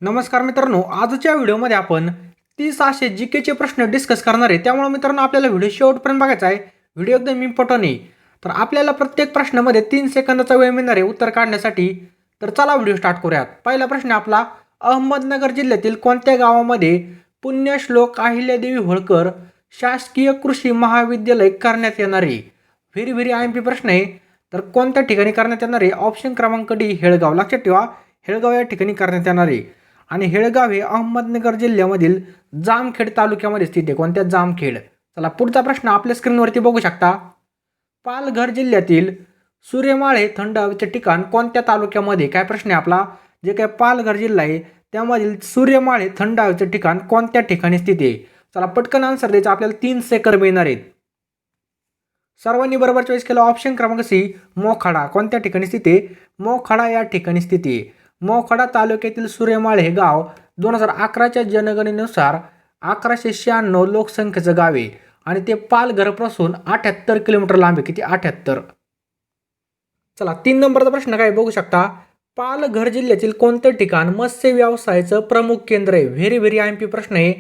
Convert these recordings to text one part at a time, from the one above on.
नमस्कार मित्रांनो, आजच्या व्हिडिओमध्ये आपण 30 असे जीकेचे प्रश्न डिस्कस करणार आहे. त्यामुळे मित्रांनो आपल्याला व्हिडिओ शेवटपर्यंत बघायचा आहे. व्हिडिओ एकदम इम्पॉर्टंट आहे. तर आपल्याला प्रत्येक प्रश्नामध्ये 3 सेकंदाचा वेळ मिळणार आहे उत्तर काढण्यासाठी. तर चला व्हिडिओ स्टार्ट करूयात. पहिला प्रश्न आपला, अहमदनगर जिल्ह्यातील कोणत्या गावामध्ये पुण्यश्लोक अहिल्यादेवी होळकर शासकीय कृषी महाविद्यालय करण्यात येणार आहे? व्हेरी व्हेरी आयएमपी प्रश्न आहे. तर कोणत्या ठिकाणी करण्यात येणार आहे? ऑप्शन क्रमांक डी हेळगाव. लक्षात ठेवा, हेळगाव या ठिकाणी करण्यात येणार आहे. आणि हेळगाव हे अहमदनगर जिल्ह्यामधील जामखेड तालुक्यामध्ये स्थित आहे. कोणत्या? जामखेड. चला पुढचा प्रश्न आपल्या स्क्रीनवरती बघू शकता. पालघर जिल्ह्यातील सूर्यमाळ हे थंड हवेचे ठिकाण कोणत्या तालुक्यामध्ये? काय प्रश्न आहे आपला? जे काय पालघर जिल्हा आहे त्यामधील सूर्यमाळ हे थंड हवेचे ठिकाण कोणत्या ठिकाणी स्थित आहे? चला पटकन आन्सर द्यायचा. आपल्याला 3 सेकंद मिळणार आहेत. सर्वांनी बरोबर चॉईस केला. ऑप्शन क्रमांक सी मोखाडा. कोणत्या ठिकाणी स्थित आहे? मोखाडा या ठिकाणी स्थित आहे. मोखाडा तालुक्यातील सूर्यमाळ हे गाव 2011च्या जनगणनेनुसार 1196 लोकसंख्येचं गाव आहे आणि ते पालघरपासून 78 किलोमीटर लांब आहे. किती? 78. चला 3 नंबरचा प्रश्न काय बघू शकता. पालघर जिल्ह्यातील कोणतं ठिकाण मत्स्य व्यवसायाचं प्रमुख केंद्र आहे? व्हेरी व्हेरी आयएमपी प्रश्न आहे.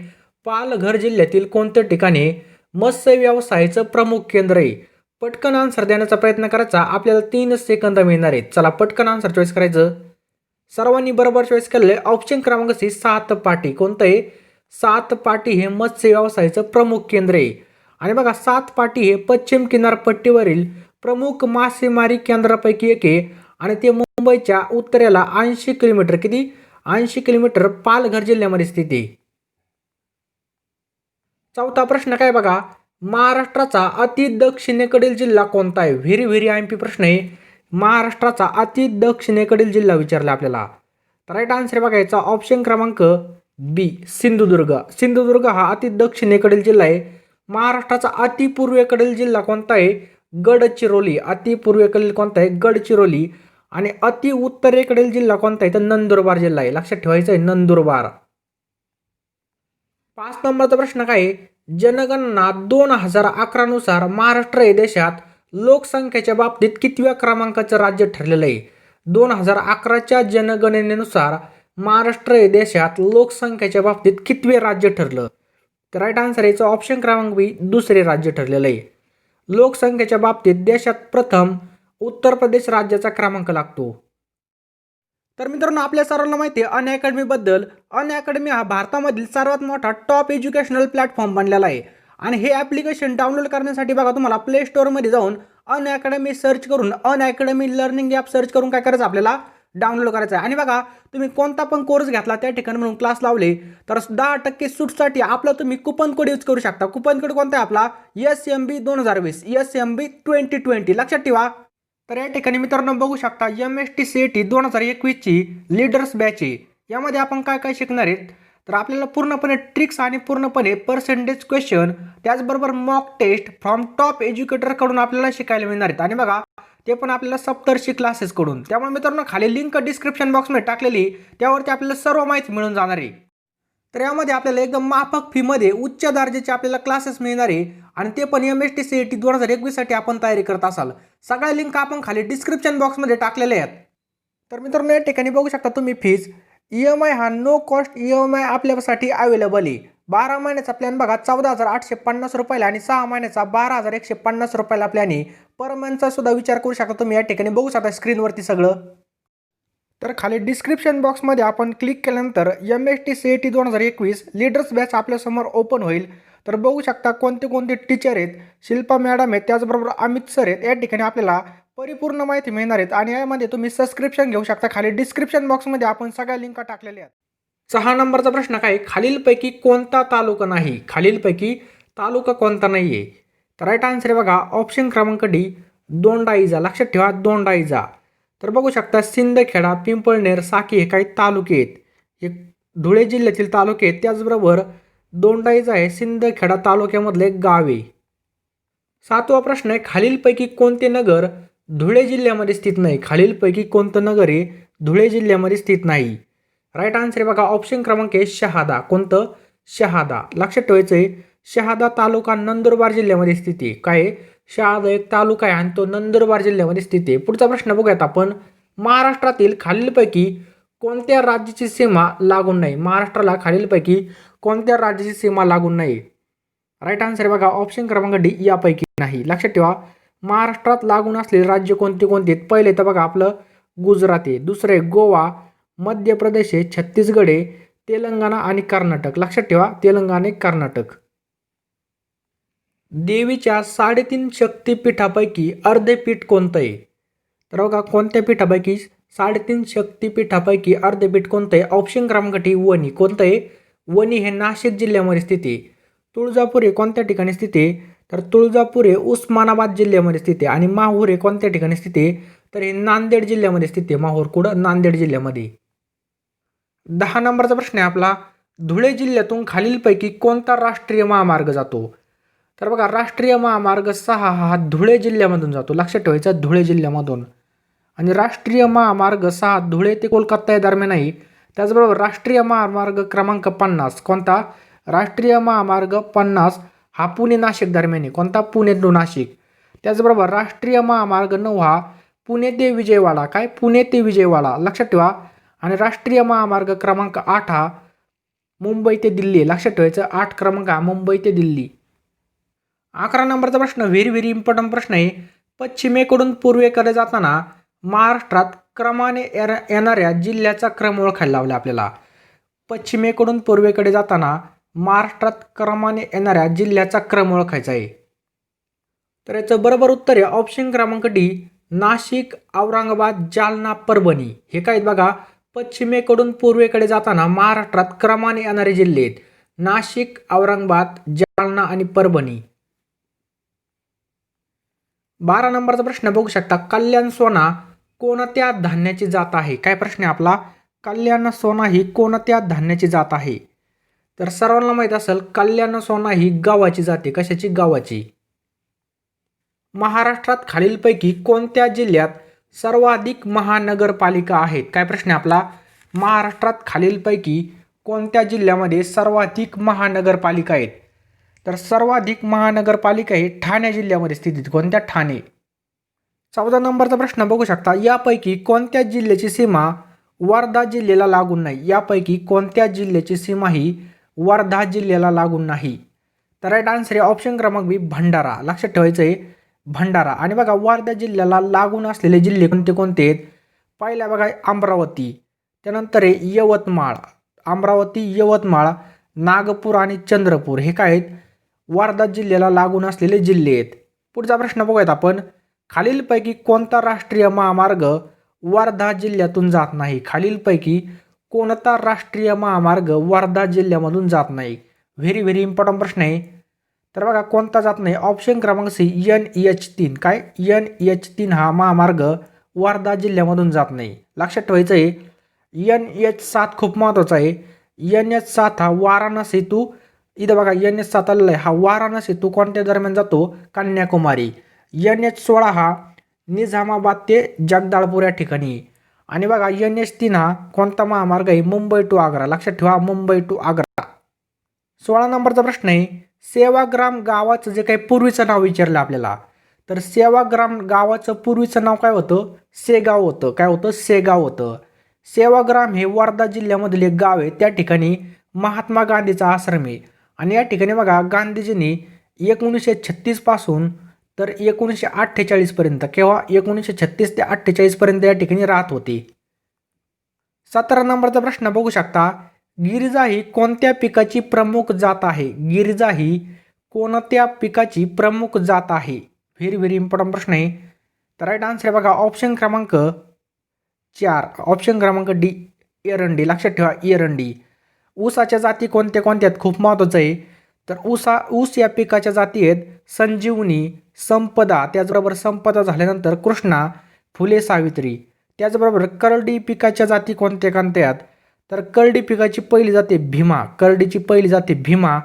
पालघर जिल्ह्यातील कोणतं ठिकाण आहे मत्स्य व्यवसायाचं प्रमुख केंद्र आहे? पटकन आन्सर देण्याचा प्रयत्न करायचा. आपल्याला 3 सेकंद मिळणार आहेत. चला पटकन आन्सर चॉईस करायचं. सर्वांनी बरोबर चॉईस केलेलं आहे. ऑप्शन क्रमांक सी सातपाटी. कोणतं आहे? सातपाटी हे मत्स्य व्यवसायाचं प्रमुख केंद्र आहे. आणि बघा, सातपाटी हे पश्चिम किनारपट्टीवरील प्रमुख मासेमारी केंद्रापैकी एक आहे आणि ते मुंबईच्या उत्तरेला 80 किलोमीटर, किती? 80 किलोमीटर पालघर जिल्ह्यामध्ये स्थित आहे. चौथा प्रश्न काय बघा. महाराष्ट्राचा अति दक्षिणेकडील जिल्हा कोणता आहे? व्हेरी व्हेरी आयएमपी प्रश्न आहे. महाराष्ट्राचा अति दक्षिणेकडील जिल्हा विचारला आपल्याला. तर राईट आन्सर बघायचा. ऑप्शन क्रमांक बी सिंधुदुर्ग. सिंधुदुर्ग हा अति दक्षिणेकडील जिल्हा आहे. महाराष्ट्राचा अति पूर्वेकडील जिल्हा कोणता आहे? गडचिरोली. अति पूर्वेकडील कोणता आहे? गडचिरोली. आणि अति उत्तरेकडील जिल्हा कोणता आहे? तर नंदुरबार जिल्हा आहे. लक्षात ठेवायचं आहे, नंदुरबार. 5 नंबरचा प्रश्न काय आहे. जनगणना 2011 नुसार महाराष्ट्र हे देशात लोकसंख्येच्या बाबतीत कितव्या क्रमांकाचं राज्य ठरलेलं आहे? 2011च्या जनगणनेनुसार महाराष्ट्र हे देशात लोकसंख्येच्या बाबतीत कितवे राज्य ठरलं? तर राईट आन्सर याचं ऑप्शन क्रमांक बी दुसरे राज्य ठरलेलं आहे. लोकसंख्येच्या बाबतीत देशात प्रथम उत्तर प्रदेश राज्याचा क्रमांक लागतो. तर मित्रांनो आपल्या सर्वांना माहिती आहे अनअकॅडमी बद्दल. अनअकॅडमी हा भारतामधील सर्वात मोठा टॉप एज्युकेशनल प्लॅटफॉर्म बनलेला आहे आणि हे ॲप्लिकेशन डाउनलोड करण्यासाठी बघा तुम्हाला प्ले स्टोअरमध्ये जाऊन अनअकॅडमी सर्च करून अनअकॅडमी लर्निंग ॲप सर्च करून काय करायचं? आपल्याला डाउनलोड करायचं आहे. आणि बघा, तुम्ही कोणता पण कोर्स घेतला त्या ठिकाणी म्हणून क्लास लावले तर 10% सूटसाठी आपला तुम्ही कुपन कोड यूज करू शकता. कुपन कोड कोणता आहे आपला? SMB 2020, SMB 2020. लक्षात ठेवा. तर या ठिकाणी मित्रांनो बघू शकता MHT CET 2021ची लीडर्स बॅच आहे. यामध्ये आपण काय काय शिकणार आहेत? तर आपल्याला पूर्णपणे ट्रिक्स आणि पूर्णपणे पर्सेंटेज क्वेश्चन, त्याचबरोबर मॉक टेस्ट फ्रॉम टॉप एज्युकेटरकडून आपल्याला शिकायला मिळणार आहेत. आणि बघा, ते पण आपल्याला सप्तर्षी क्लासेसकडून. त्यामुळे मित्रांनो खाली लिंक डिस्क्रिप्शन बॉक्समध्ये टाकलेली, त्यावरती आपल्याला सर्व माहिती मिळून जाणार आहे. तर यामध्ये आपल्याला एकदम माफक फीमध्ये उच्च दर्जाचे आपल्याला क्लासेस मिळणार आहे आणि ते पण MHT CET 2021 साठी आपण तयारी करत असाल. सगळ्या लिंक आपण खाली डिस्क्रिप्शन बॉक्समध्ये टाकलेले आहेत. तर मित्रांनो या ठिकाणी बघू शकता तुम्ही फीज. EMI हा नो कॉस्ट EMI आपल्यासाठी अवेलेबल आहे. 12 महिन्याचा प्लॅन बघा 14,850 रुपयाला आणि 6 महिन्याचा 12,150 रुपयाला प्लॅन आहे. पर मंथचा सुद्धा विचार करू शकता तुम्ही. या ठिकाणी बघू शकता स्क्रीनवरती सगळं. तर खाली डिस्क्रिप्शन बॉक्समध्ये आपण क्लिक केल्यानंतर MHT CET 2021 लीडर्स बॅच आपल्यासमोर ओपन होईल. तर बघू शकता कोणते कोणते टीचर आहेत. शिल्पा मॅडम आहेत, त्याचबरोबर अमित सर आहेत. या ठिकाणी आपल्याला परिपूर्ण माहिती मिळणार आहेत आणि यामध्ये तुम्ही सबस्क्रिप्शन घेऊ शकता. खाली डिस्क्रिप्शन बॉक्समध्ये आपण सगळ्या लिंक टाकलेल्या आहेत. 6 नंबरचा प्रश्न काय? खालीलपैकी कोणता तालुका नाही? खालीलपैकी तालुका कोणता नाही आहे? तर राईट आन्सर आहे बघा ऑप्शन क्रमांक डी दोंडाईचा. लक्षात ठेवा, दोंडाईचा. तर बघू शकता सिंदखेडा, पिंपळनेर, साकी हे काही तालुके आहेत. हे धुळे जिल्ह्यातील तालुके आहेत. त्याचबरोबर दोंडाईचा आहे सिंदखेडा तालुक्यामधलं एक गाव आहे. 7वा प्रश्न आहे. खालीलपैकी कोणते नगर धुळे जिल्ह्यामध्ये स्थित नाही? खालीलपैकी कोणतं नगर आहे धुळे जिल्ह्यामध्ये स्थित नाही? राईट आन्सर आहे बघा ऑप्शन क्रमांक आहे शहादा. कोणतं? शहादा. लक्षात ठेवायचं आहे शहादा तालुका नंदुरबार जिल्ह्यामध्ये स्थित आहे. काय? शहादा एक तालुका आहे आणि तो नंदुरबार जिल्ह्यामध्ये स्थित आहे. पुढचा प्रश्न बघूयात आपण. महाराष्ट्रातील खालीलपैकी कोणत्या राज्याची सीमा लागून नाही? महाराष्ट्राला खालीलपैकी कोणत्या राज्याची सीमा लागून नाही? राईट आन्सर बघा ऑप्शन क्रमांक डी यापैकी नाही. लक्षात ठेवा महाराष्ट्रात लागून असलेले राज्य कोणते कोणते आहेत? पहिले तर बघा आपलं गुजरात आहे, दुसरं आहे गोवा, मध्य प्रदेश आहे, छत्तीसगड आहे, तेलंगणा आणि कर्नाटक. लक्षात ठेवा तेलंगणा आणि कर्नाटक. देवीच्या 3.5 शक्तिपीठापैकी अर्धे पीठ कोणतं आहे? तर बघा कोणत्या पीठापैकी 3.5 शक्तिपीठापैकी अर्धे पीठ कोणतं आहे? ऑप्शन क्रमांक डी वणी. कोणतं आहे? वणी हे नाशिक जिल्ह्यामध्ये स्थित आहे. तुळजापूर हे कोणत्या ठिकाणी स्थित आहे? तर तुळजापूर हे उस्मानाबाद जिल्ह्यामध्ये स्थित आहे. आणि माहूर हे कोणत्या ठिकाणी स्थित आहे? तर हे नांदेड जिल्ह्यामध्ये स्थित आहे. माहूर कुठं? नांदेड जिल्ह्यामध्ये. 10 नंबरचा प्रश्न आहे आपला, धुळे जिल्ह्यातून खालीलपैकी कोणता राष्ट्रीय महामार्ग जातो? तर बघा राष्ट्रीय महामार्ग 6 हा धुळे जिल्ह्यामधून जातो. लक्षात ठेवायचं धुळे जिल्ह्यामधून. आणि राष्ट्रीय महामार्ग 6 धुळे ते कोलकाता या दरम्यान आहे. त्याचबरोबर राष्ट्रीय महामार्ग क्रमांक 50 कोणता? राष्ट्रीय महामार्ग 50 हा पुणे नाशिक दरम्यान आहे. कोणता? पुणे टू नाशिक. त्याचबरोबर राष्ट्रीय महामार्ग 9 हा पुणे ते विजयवाडा. काय? पुणे ते विजयवाडा. लक्षात ठेवा. आणि राष्ट्रीय महामार्ग क्रमांक 8 हा मुंबई ते दिल्ली. लक्षात ठेवायचं 8 क्रमांक हा मुंबई ते दिल्ली. 11 नंबरचा प्रश्न व्हेरी व्हेरी इम्पॉर्टंट प्रश्न आहे. पश्चिमेकडून पूर्वेकडे जाताना महाराष्ट्रात क्रमाने येणाऱ्या जिल्ह्याचा क्रम ओळखायला लावला आपल्याला. पश्चिमेकडून पूर्वेकडे जाताना महाराष्ट्रात क्रमाने येणाऱ्या जिल्ह्याचा क्रम ओळखायचा आहे. तर याचं बरोबर उत्तर आहे ऑप्शन क्रमांक डी नाशिक, औरंगाबाद, जालना, परभणी. हे काय आहेत बघा पश्चिमेकडून पूर्वेकडे जाताना महाराष्ट्रात क्रमाने येणारे जिल्हे आहेत. नाशिक, औरंगाबाद, जालना आणि परभणी. 12 नंबरचा प्रश्न बघू शकता, कल्याण सोना कोणत्या धान्याची जात आहे? काय प्रश्न आहे आपला? कल्याण सोना ही कोणत्या धान्याची जात आहे? तर सर्वांना माहीत असेल कल्याण सोना ही गव्हाची जात आहे. कशाची? गव्हाची. महाराष्ट्रात खालीलपैकी कोणत्या जिल्ह्यात सर्वाधिक महानगरपालिका आहेत? काय प्रश्न आहे आपला? महाराष्ट्रात खालीलपैकी कोणत्या जिल्ह्यामध्ये सर्वाधिक महानगरपालिका आहेत? तर सर्वाधिक महानगरपालिका ही ठाणे जिल्ह्यामध्ये स्थित आहेत. कोणत्या? ठाणे. 14 नंबरचा प्रश्न बघू शकता, यापैकी कोणत्या जिल्ह्याची सीमा वर्धा जिल्ह्याला लागून नाही? यापैकी कोणत्या जिल्ह्याची सीमा ही वर्धा जिल्ह्याला लागून नाही? तर राईट आन्सर आहे ऑप्शन क्रमांक बी भंडारा. लक्षात ठेवायचं आहे भंडारा. आणि बघा वर्धा जिल्ह्याला लागून असलेले जिल्हे कोणते कोणते आहेत? पहिला बघा अमरावती, त्यानंतर आहे यवतमाळ, अमरावती, यवतमाळ, नागपूर आणि चंद्रपूर. हे काय आहेत? वर्धा जिल्ह्याला लागून असलेले जिल्हे आहेत. पुढचा प्रश्न बघूयात आपण, खालीलपैकी कोणता राष्ट्रीय महामार्ग वर्धा जिल्ह्यातून जात नाही? खालीलपैकी कोणता राष्ट्रीय महामार्ग वर्धा जिल्ह्यामधून जात नाही? व्हेरी व्हेरी इम्पॉर्टंट प्रश्न आहे. तर बघा कोणता जात नाही? ऑप्शन क्रमांक सी NH3. काय? NH3 हा महामार्ग वर्धा जिल्ह्यामधून जात नाही. लक्षात ठेवायचं आहे NH7 खूप महत्त्वाचा आहे. NH7 हा वाराणसी टू, इथं बघा NH7 आलेला आहे, हा वाराणसी टू कोणत्या दरम्यान जातो? कन्याकुमारी. NH16 हा निझामाबाद ते जगदाळपूर या ठिकाणी. आणि बघा NH3 हा कोणता महामार्ग आहे? मुंबई टू आग्रा. लक्षात ठेवा मुंबई टू आग्रा. 16 नंबरचा प्रश्न आहे, सेवाग्राम गावाचं जे काही पूर्वीचं नाव विचारलं आपल्याला, तर सेवाग्राम गावाचं पूर्वीचं नाव काय होतं? शेगाव होतं. काय होतं? शेगाव होतं. सेवाग्राम हे वर्धा जिल्ह्यामधील एक गाव आहे. त्या ठिकाणी महात्मा गांधीचा आश्रम आहे. आणि या ठिकाणी बघा गांधीजींनी 1936 पासून तर 1948 पर्यंत, केव्हा? 1936 ते 48 पर्यंत या ठिकाणी राहत होते. 17 नंबरचा प्रश्न बघू शकता, गिरिजा ही कोणत्या पिकाची प्रमुख जात आहे? गिरिजा ही कोणत्या पिकाची प्रमुख जात आहे? व्हेरी व्हेरी इम्पॉर्टंट प्रश्न आहे. तर राईट आन्सर आहे बघा ऑप्शन क्रमांक 4, ऑप्शन क्रमांक डी एरंडी. लक्षात ठेवा एरंडी. ऊसाच्या जाती कोणत्या कोणत्या आहेत? खूप महत्त्वाचं आहे. तर ऊस या पिकाच्या जाती आहेत संजीवनी, संपदा, त्याचबरोबर संपदा झाल्यानंतर कृष्णा, फुले सावित्री. त्याचबरोबर करडी पिकाच्या जाती कोणत्या कोणत्या आहेत? तर करडी पिकाची पहिली जाते भीमा, करडीची पहिली जाते भीमा,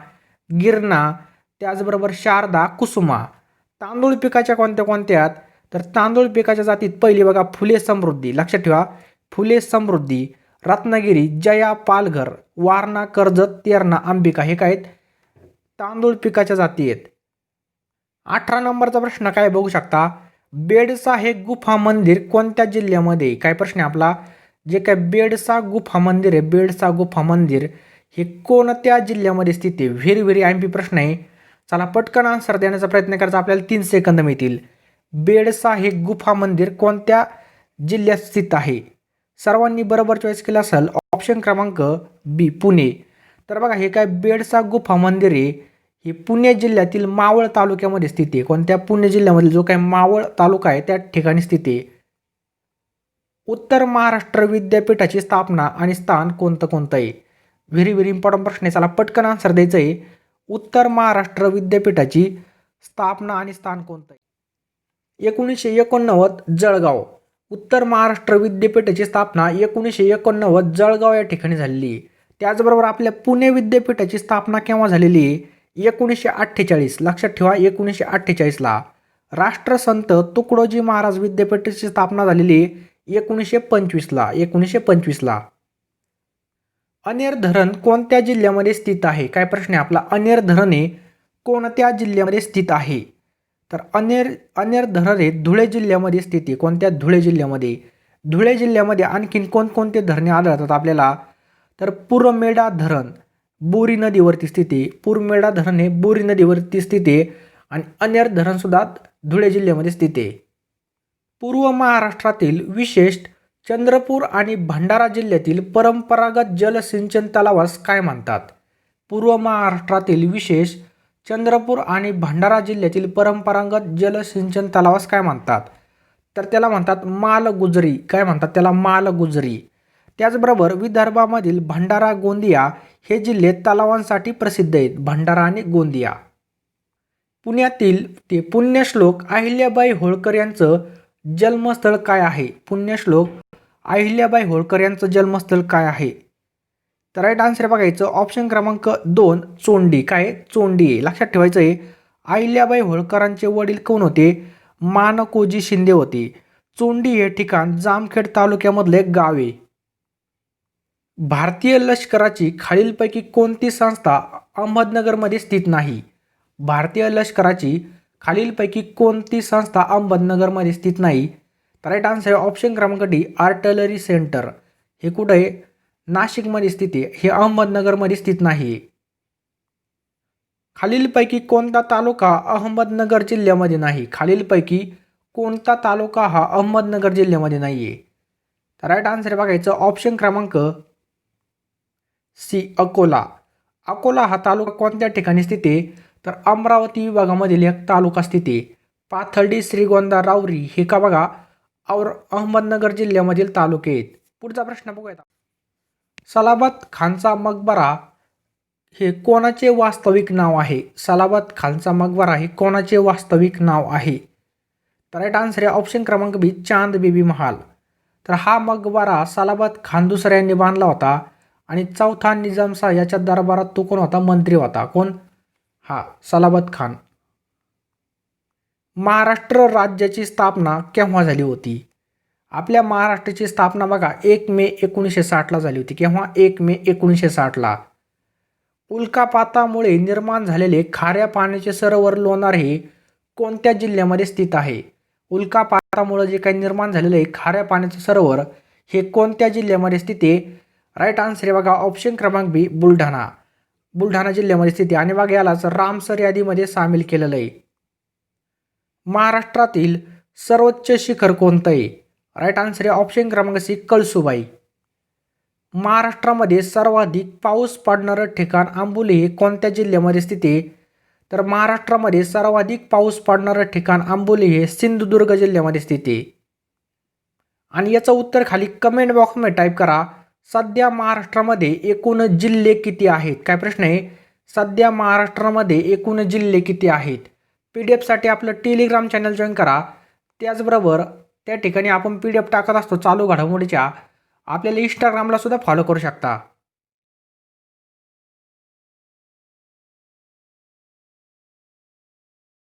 गिरणा, त्याचबरोबर शारदा, कुसुमा. तांदूळ पिकाच्या कोणत्या कोणत्या आहेत? तर तांदूळ पिकाच्या जातीत पहिली बघा फुले समृद्धी. लक्षात ठेवा फुले समृद्धी, रत्नागिरी, जया, पालघर, वारणा, कर्जत, तेरणा, अंबिका. हे काय आहेत? तांदूळ पिकाच्या जाती आहेत. 18 नंबरचा प्रश्न काय बघू शकता, बेडसा हे गुफा मंदिर कोणत्या जिल्ह्यामध्ये? काय प्रश्न आहे आपला? जे काय बेडसा गुफा मंदिर आहे, बेडसा गुफा मंदिर हे कोणत्या जिल्ह्यामध्ये स्थित आहे? व्हेरी व्हेरी आयएमपी प्रश्न आहे. चला पटकन आन्सर देण्याचा प्रयत्न करायचा, आपल्याला 3 सेकंद मिळतील. बेडसा हे गुफा मंदिर कोणत्या जिल्ह्यात स्थित आहे? सर्वांनी बरोबर चॉईस केला असेल. ऑप्शन क्रमांक बी पुणे. तर बघा हे काय बेडसा गुफा मंदिर आहे हे पुणे जिल्ह्यातील मावळ तालुक्यामध्ये स्थित आहे. कोणत्या? पुणे जिल्ह्यामधील जो काय मावळ तालुका आहे त्या ठिकाणी स्थित आहे. उत्तर महाराष्ट्र विद्यापीठाची स्थापना आणि स्थान कोणतं आहे? व्हेरी व्हेरी इम्पॉर्टंट प्रश्न आहे. चला पटकन आन्सर द्यायचं आहे. उत्तर महाराष्ट्र विद्यापीठाची स्थापना आणि स्थान कोणतं आहे? 1989 जळगाव. उत्तर महाराष्ट्र विद्यापीठाची स्थापना 1989 जळगाव या ठिकाणी झालेली आहे. त्याचबरोबर आपल्या पुणे विद्यापीठाची स्थापना केव्हा झालेली आहे? 1948. लक्षात ठेवा 1948ला. राष्ट्रसंत तुकडोजी महाराज विद्यापीठाची स्थापना झालेली आहे 1925ला. 1925ला. अनेर धरण कोणत्या जिल्ह्यामध्ये स्थित आहे? काय प्रश्न आहे आपला? अनेर धरण हे कोणत्या जिल्ह्यामध्ये स्थित आहे? तर अनेर धरण हे धुळे जिल्ह्यामध्ये स्थित आहे. कोणत्या? धुळे जिल्ह्यामध्ये. धुळे जिल्ह्यामध्ये आणखीन कोणकोणते धरणे आढळतात आपल्याला? तर पुरमेडा धरण बोरी नदीवरती स्थित आहे. पुरमेडा धरण हे बोरी नदीवरती स्थित आहे आणि अनेर धरण सुद्धा धुळे जिल्ह्यामध्ये स्थित आहे. पूर्व महाराष्ट्रातील विशेष चंद्रपूर आणि भंडारा जिल्ह्यातील परंपरागत जलसिंचन तलावास काय म्हणतात? पूर्व महाराष्ट्रातील विशेष चंद्रपूर आणि भंडारा जिल्ह्यातील परंपरागत जलसिंचन तलावास काय म्हणतात? तर त्याला म्हणतात मालगुजरी. काय म्हणतात त्याला? मालगुजरी. त्याचबरोबर विदर्भामधील भंडारा गोंदिया हे जिल्हे तलावांसाठी प्रसिद्ध आहेत. भंडारा आणि गोंदिया. पुण्यातील ते पुण्यश्लोक अहिल्याबाई होळकर यांचं जन्मस्थळ काय आहे? पुण्यश्लोक अहिल्याबाई होळकर यांचं जन्मस्थळ काय आहे? तर राईट आन्सर बघायचं ऑप्शन क्रमांक 2 चोंडी. काय? चोंडी आहे. लक्षात ठेवायचं आहे अहिल्याबाई होळकरांचे वडील कोण होते? मानकोजी शिंदे होते. चोंडी हे ठिकाण जामखेड तालुक्यामधले एक गाव आहे. भारतीय लष्कराची खालीलपैकी कोणती संस्था अहमदनगरमध्ये स्थित नाही? भारतीय लष्कराची खालीलपैकी कोणती संस्था अहमदनगरमध्ये स्थित नाही? तर राईट आन्सर आहे ऑप्शन क्रमांक डी आर्टिलरी सेंटर. हे कुठं आहे? नाशिकमध्ये स्थित आहे. हे अहमदनगरमध्ये स्थित नाही. खालीलपैकी कोणता तालुका अहमदनगर जिल्ह्यामध्ये नाही? खालीलपैकी कोणता तालुका हा अहमदनगर जिल्ह्यामध्ये नाही आहे? तर राईट आन्सर बघायचं ऑप्शन क्रमांक सी अकोला. अकोला हा तालुका कोणत्या ठिकाणी स्थित आहे? तर अमरावती विभागामधील एक तालुका स्थित आहे. पाथर्डी, श्रीगोंदा, राऊरी हे का बघा अहमदनगर जिल्ह्यामधील तालुके आहेत. पुढचा प्रश्न बघूया. सलाबत खानचा मकबरा हे कोणाचे वास्तविक नाव आहे? सलाबत खानचा मकबरा हे कोणाचे वास्तविक नाव आहे? तर राईट आन्सर आहे ऑप्शन क्रमांक बी चांद बीबी महाल. तर हा मकबरा सलाबत खान दुसऱ्या यांनी बांधला होता आणि चौथा निजामशाह याच्या दरबारात तो कोण होता? मंत्री होता. कोण? हा सलाबत खान. महाराष्ट्र राज्याची स्थापना केव्हा झाली होती? आपल्या महाराष्ट्राची स्थापना बघा 1 मे 1960ला झाली होती. केव्हा? 1 मे 1960ला. उल्कापातामुळे निर्माण झालेले खाऱ्या पाण्याचे सरोवर लोणार हे कोणत्या जिल्ह्यामध्ये स्थित आहे? उल्कापातामुळे जे काही निर्माण झालेलं आहे खाऱ्या पाण्याचे सरोवर हे कोणत्या जिल्ह्यामध्ये स्थित आहे? राईट आन्सर आहे बघा ऑप्शन क्रमांक बी बुलढाणा. बुलढाणा जिल्ह्यामध्ये स्थित आहे आणि बघा यालाच रामसर यादीमध्ये सामील केलेलं आहे. महाराष्ट्रातील सर्वोच्च शिखर कोणतं आहे? राईट आन्सर आहे ऑप्शन क्रमांक सी कळसुबाई. महाराष्ट्रामध्ये सर्वाधिक पाऊस पडणारं ठिकाण आंबोली हे कोणत्या जिल्ह्यामध्ये स्थित आहे? तर महाराष्ट्रामध्ये सर्वाधिक पाऊस पडणारं ठिकाण आंबोली हे सिंधुदुर्ग जिल्ह्यामध्ये स्थित आहे. आणि याचं उत्तर खाली कमेंट बॉक्समध्ये टाईप करा. सध्या महाराष्ट्रामध्ये एकूण जिल्हे किती आहेत? काय प्रश्न आहे? सध्या महाराष्ट्रामध्ये एकूण जिल्हे किती आहेत? PDF आपलं टेलिग्राम चॅनल जॉईन करा. त्याचबरोबर त्या ठिकाणी आपण PDF टाकत असतो चालू घडामोडीच्या. आपल्याला इंस्टाग्रामला सुद्धा फॉलो करू शकता.